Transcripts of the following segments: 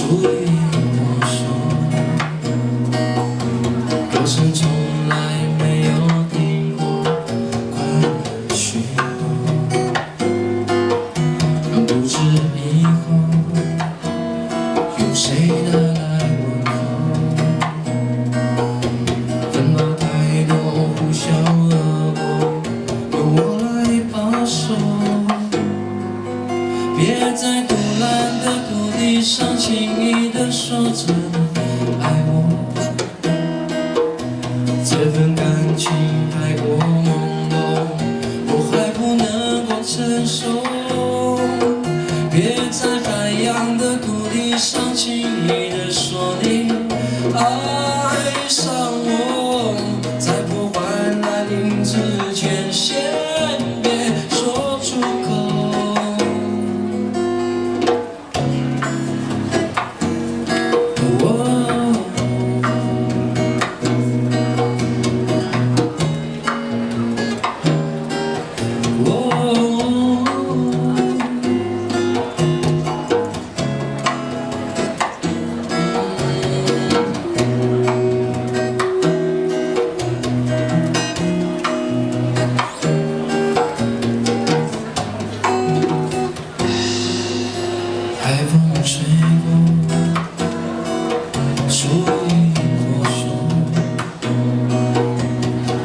属于我说，歌声从来没有停过，快乐许多。让不知以后有谁的来问候，分了太多呼啸而过，由我来保守。别在独蓝的土地上轻易地说着你爱我，这份感情太过朦胧，我还不能够承受。别在海洋的土地上轻易地说你爱上我，在破坏来临之前，先别说出口。海风吹过，属于我说，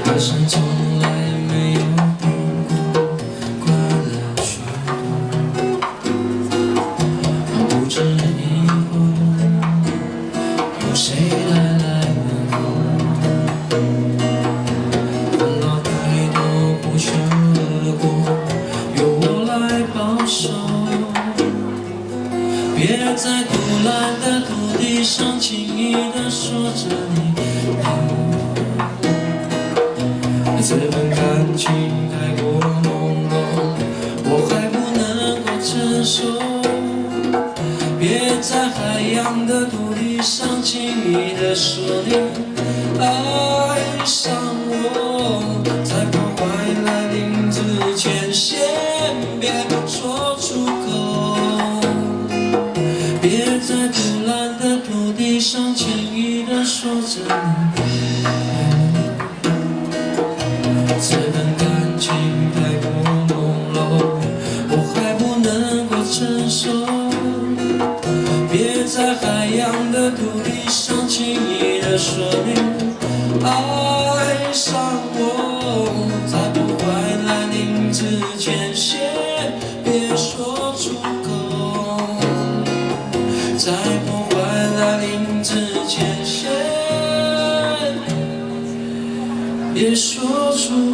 歌声从来没有停过，快乐许多。让不知以后有谁来问候，分了太多不求而过，由我来保守。别在独蓝的土地上轻易地说着你爱我，这份感情太过朦胧，我还不能够承受。别在海洋的土地上轻易地说你爱上我，在破坏来临之前，先别说出口。别在独蓝的土地上轻易地说着你爱我，这份感情太过朦胧，我还不能够承受。别在海洋的土地上轻易地说你爱上我，在破坏来临之前，先别说出口。在破坏来临之前，先别说出